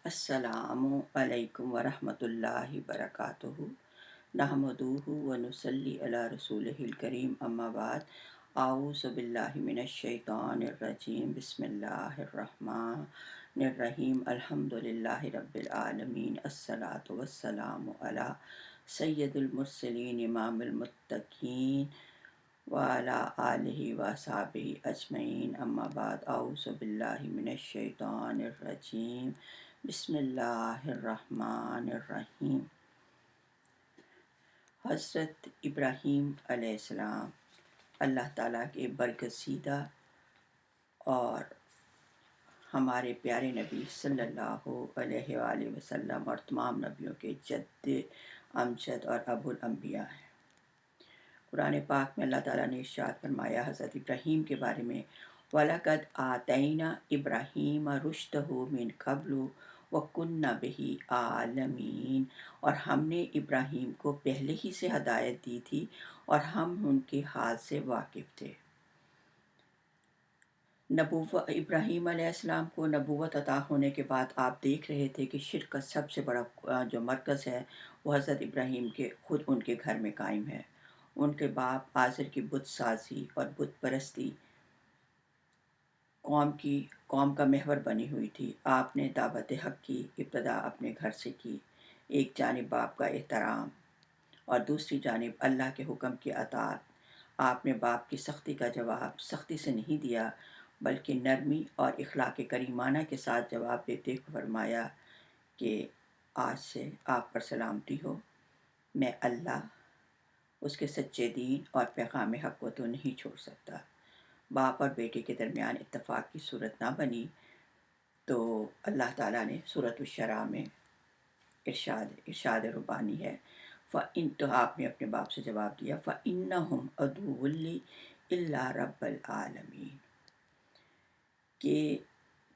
السلام علیکم ورحمۃ اللہ وبرکاتہ نحمدہ ونصلی علی رسولہ الکریم اما بعد اعوذ باللہ من الشیطان الرجیم بسم اللہ الرحمن الرحیم الحمد للہ رب العالمین الصلاۃ والسلام علی سید المرسلین امام المتقین وعلی آلہ وصحبہ اجمعین اما بعد اعوذ باللہ من الشیطان الرجیم بسم اللہ الرحمن الرحیم۔ حضرت ابراہیم علیہ السلام اللہ تعالیٰ کے برگزیدہ اور ہمارے پیارے نبی صلی اللہ علیہ وآلہ وسلم اور تمام نبیوں کے جد امجد اور ابو الانبیاء ہیں۔ قرآن پاک میں اللہ تعالیٰ نے ارشاد فرمایا حضرت ابراہیم کے بارے میں، وَلَقَدْ آتَيْنَا إِبْرَاهِيمَ رُشْدَهُ مِنْ قَبْلُ وَكُنَّا بِهِ عَالِمِينَ، اور ہم نے ابراہیم کو پہلے ہی سے ہدایت دی تھی اور ہم ان کے حال سے واقف تھے۔ ابراہیم علیہ السلام کو نبوت عطا ہونے کے بعد آپ دیکھ رہے تھے کہ شرک کا سب سے بڑا جو مرکز ہے وہ حضرت ابراہیم کے خود ان کے گھر میں قائم ہے۔ ان کے باپ آزر کی بت سازی اور بت پرستی قوم کا محور بنی ہوئی تھی۔ آپ نے دعوت حق کی ابتدا اپنے گھر سے کی، ایک جانب باپ کا احترام اور دوسری جانب اللہ کے حکم کی اطاعت۔ آپ نے باپ کی سختی کا جواب سختی سے نہیں دیا بلکہ نرمی اور اخلاق کریمانہ کے ساتھ جواب دیتے ہوئے فرمایا کہ آج سے آپ پر سلامتی ہو، میں اللہ اس کے سچے دین اور پیغام حق کو تو نہیں چھوڑ سکتا۔ باپ اور بیٹے کے درمیان اتفاق کی صورت نہ بنی تو اللہ تعالیٰ نے سورۃ الشرع میں ارشاد ربانی ہے، تو آپ نے اپنے باپ سے جواب دیا فَإِنَّهُمْ عَدُوٌّ لِّي إِلَّا رَبَّ الْعَالَمِينَ، کہ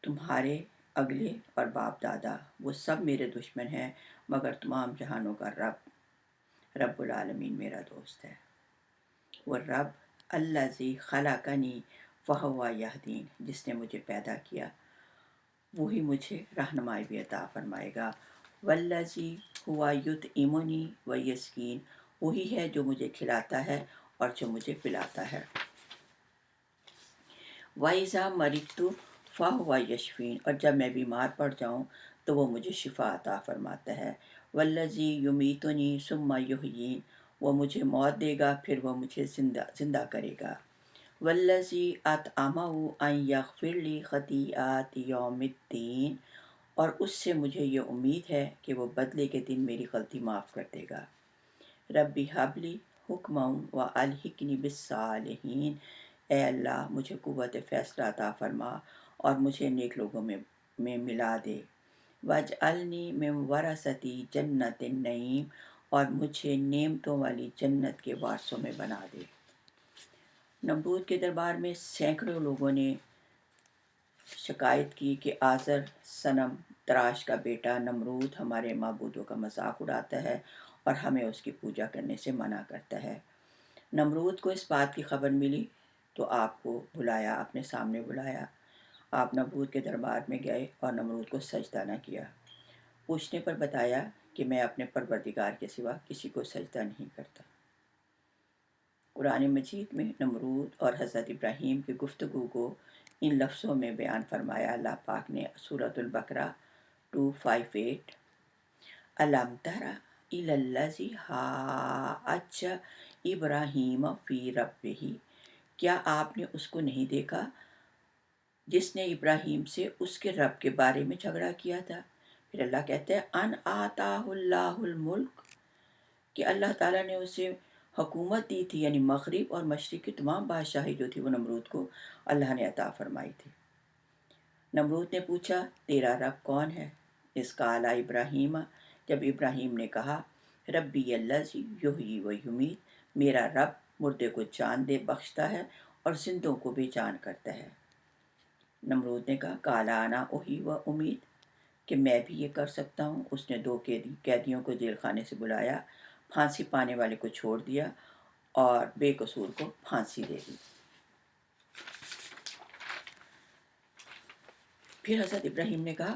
تمہارے اگلے اور باپ دادا وہ سب میرے دشمن ہیں مگر تمام جہانوں کا رب العالمین میرا دوست ہے۔ وہ رب الذی خلقنی فہو یہدین، جس نے مجھے پیدا کیا وہی مجھے رہنمائی بھی عطا فرمائے گا۔ والذی ہوا یطعمنی ویسقین، وہی ہے جو مجھے کھلاتا ہے اور جو مجھے پلاتا ہے۔ وَإِذَا مَرِضْتُ فَهُوَ یشفین، اور جب میں بیمار پڑ جاؤں تو وہ مجھے شفا عطا فرماتا ہے۔ والذی یمیتنی ثم یحیین، وہ مجھے موت دے گا پھر وہ مجھے زندہ کرے گا۔ والذی اطمع ان یغفر لی خطیئاتی یوم الدین، اور اس سے مجھے یہ امید ہے کہ وہ بدلے کے دن میری غلطی معاف کر دے گا۔ ربی حب لی حکما والحقنی بالصالحین، اے اللہ مجھے قوت فیصلہ عطا فرما اور مجھے نیک لوگوں میں ملا دے۔ واجعلنی من ورثۃ جنۃ النعیم، اور مجھے نعمتوں والی جنت کے وارثوں میں بنا دے۔ نمرود کے دربار میں سینکڑوں لوگوں نے شکایت کی کہ آزر صنم تراش کا بیٹا نمرود ہمارے معبودوں کا مذاق اڑاتا ہے اور ہمیں اس کی پوجا کرنے سے منع کرتا ہے۔ نمرود کو اس بات کی خبر ملی تو آپ کو بلایا، اپنے سامنے بلایا۔ آپ نمرود کے دربار میں گئے اور نمرود کو سجدہ نہ کیا۔ پوچھنے پر بتایا کہ میں اپنے پروردگار کے سوا کسی کو سجدہ نہیں کرتا۔ قرآن مجید میں نمرود اور حضرت ابراہیم کی گفتگو کو ان لفظوں میں بیان فرمایا۔ اللہ پاک نے سورۃ البقرہ 258 الم تر الی الذی حاج ابراہیم فی ربہ، کیا آپ نے اس کو نہیں دیکھا جس نے ابراہیم سے اس کے رب کے بارے میں جھگڑا کیا تھا؟ پھر اللہ کہتے ہیں ان آتاہ اللہ الملک، کہ اللہ تعالیٰ نے اسے حکومت دی تھی، یعنی مغرب اور مشرق کی تمام بادشاہی جو تھی وہ نمرود کو اللہ نے عطا فرمائی تھی۔ نمرود نے پوچھا تیرا رب کون ہے؟ اس قال ابراہیم، جب ابراہیم نے کہا ربی الذی یحیی و یمیت، میرا رب مردے کو جان دے بخشتا ہے اور زندوں کو بھی جان کرتا ہے۔ نمرود نے کہا قال انا احیی و امیت، کہ میں بھی یہ کر سکتا ہوں۔ اس نے 2 قیدیوں کو جیل خانے سے بلایا، پھانسی پانے والے کو چھوڑ دیا اور بے قصور کو پھانسی دے دی۔ پھر حضرت ابراہیم نے کہا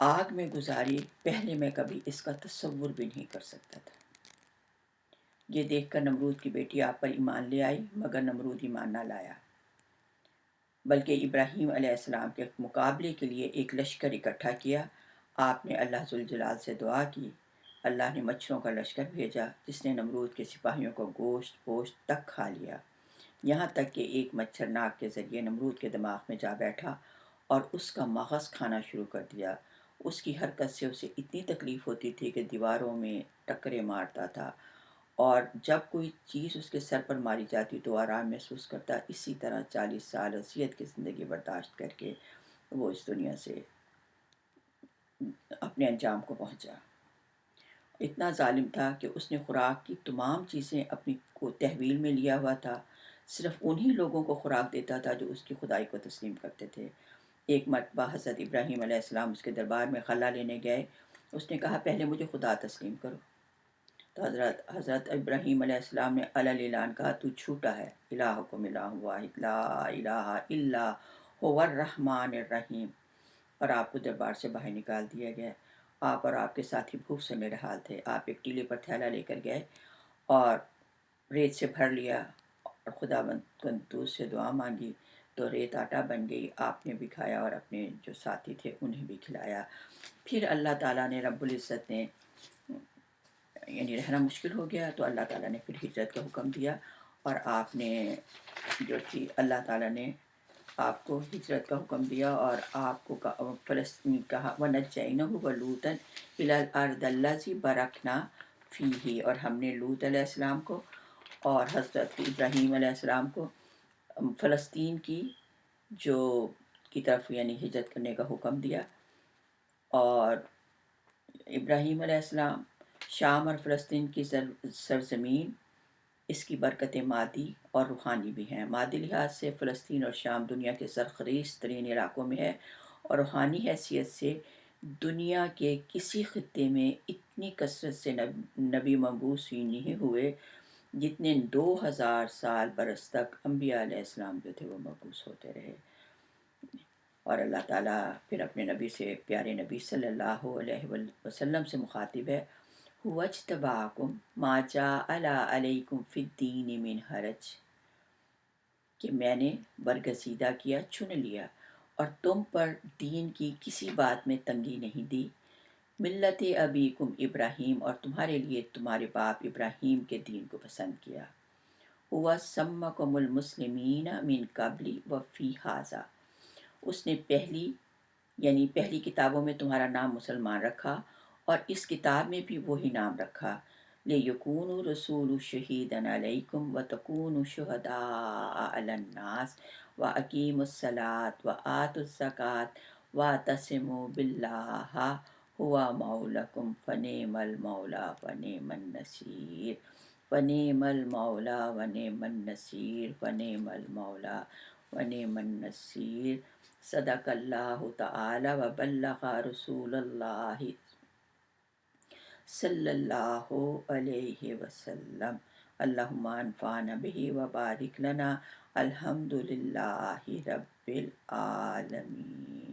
آگ میں گزاری، پہلے میں کبھی اس کا تصور بھی نہیں کر سکتا تھا۔ یہ دیکھ کر نمرود کی بیٹی آپ پر ایمان لے آئی، مگر نمرود ایمان نہ لایا، بلکہ ابراہیم علیہ السلام کے مقابلے کے لیے ایک لشکر اکٹھا کیا۔ آپ نے اللہ ذوالجلال سے دعا کی، اللہ نے مچھروں کا لشکر بھیجا جس نے نمرود کے سپاہیوں کو گوشت پوشت تک کھا لیا، یہاں تک کہ ایک مچھر ناک کے ذریعے نمرود کے دماغ میں جا بیٹھا اور اس کا مغز کھانا شروع کر دیا۔ اس کی حرکت سے اسے اتنی تکلیف ہوتی تھی کہ دیواروں میں ٹکرے مارتا تھا، اور جب کوئی چیز اس کے سر پر ماری جاتی تو آرام محسوس کرتا۔ اسی طرح 40 سال اذیت کی زندگی برداشت کر کے وہ اس دنیا سے اپنے انجام کو پہنچا۔ اتنا ظالم تھا کہ اس نے خوراک کی تمام چیزیں اپنی کو تحویل میں لیا ہوا تھا، صرف انہی لوگوں کو خوراک دیتا تھا جو اس کی خدائی کو تسلیم کرتے تھے۔ ایک مرتبہ حضرت ابراہیم علیہ السلام اس کے دربار میں خلا لینے گئے۔ اس نے کہا، پہلے مجھے خدا تسلیم کرو۔ تو حضرت ابراہیم علیہ السلام نے علی اعلان کہا، تو جھوٹا ہے، الہکم الہ واحد لا الہ الا هو الرحمن الرحیم، اور آپ کو دربار سے باہر نکال دیا گیا۔ آپ اور آپ کے ساتھی بھوک سے میرے حال تھے۔ آپ ایک ٹیلے پر تھیلا لے کر گئے اور ریت سے بھر لیا اور خدا قدوس سے دعا مانگی تو ریت آٹا بن گئی۔ آپ نے بھی کھایا اور اپنے جو ساتھی تھے انہیں بھی کھلایا۔ پھر اللہ تعالیٰ نے رب العزت نے یعنی رہنا مشکل ہو گیا تو اللہ تعالیٰ نے پھر ہجرت کا حکم دیا، اور آپ نے جو تھی اللہ تعالیٰ نے آپ کو ہجرت کا حکم دیا اور آپ کو فلسطین کہا، وَنَجَّيْنَهُ وَلُوطًا إِلَى الْأَرْضِ الَّتِي بَارَكْنَا فِيهِ، اور ہم نے لوط علیہ السلام کو اور حضرت ابراہیم علیہ السلام کو فلسطین کی طرف یعنی ہجرت کرنے کا حکم دیا، اور ابراہیم علیہ السلام شام اور فلسطین کی سرزمین، اس کی برکتیں مادی اور روحانی بھی ہیں۔ مادی لحاظ سے فلسطین اور شام دنیا کے زرخیز ترین علاقوں میں ہے، اور روحانی حیثیت سے دنیا کے کسی خطے میں اتنی کثرت سے نبی مبعوث ہی نہیں ہوئے جتنے 2000 سال برس تک انبیاء علیہ السلام جو تھے وہ مبعوث ہوتے رہے۔ اور اللہ تعالیٰ پھر اپنے نبی سے، پیارے نبی صلی اللہ علیہ وسلم سے مخاطب ہے، هُوَ اجْتَبَاكُمْ مَا جَعَلَ عَلَيْكُمْ فِي الدِّينِ مِنْ حَرَجٍ، کہ میں نے برگزیدہ کیا، چن لیا اور تم پر دین کی کسی بات میں تنگی نہیں دی، ملت ابیکم ابراہیم، اور تمہارے لیے تمہارے باپ ابراہیم کے دین کو پسند کیا، هُوَ سَمَّكُمُ الْمُسْلِمِينَ مِنْ قَبْلِ وَفِي هَٰذَا، اس نے پہلی کتابوں میں تمہارا نام مسلمان رکھا اور اس کتاب میں بھی وہی نام رکھا، لِيَكُونَ الرَّسُولُ شَهِيدًا عَلَيْكُمْ وَتَكُونُوا شُهَدَاءَ عَلَى النَّاسِ وَأَقِيمُوا الصَّلَاةَ وَآتُوا الزَّكَاةَ وَاعْتَصِمُوا بِاللَّهِ هُوَ مَوْلَاكُمْ فَنِعْمَ الْمَوْلَىٰ وَنِعْمَ النَّصِيرُ، فَنِعْمَ الْمَوْلَىٰ وَنِعْمَ النَّصِيرُ، فَنِعْمَ الْمَوْلَىٰ وَنِعْمَ النَّصِيرُ۔ صدق اللہ تعالی وبلغ رسول اللہ صلی اللہ علیہ وسلم۔ اللہم انفعنا بہ وبارک لنا، الحمد للہ رب العالمین۔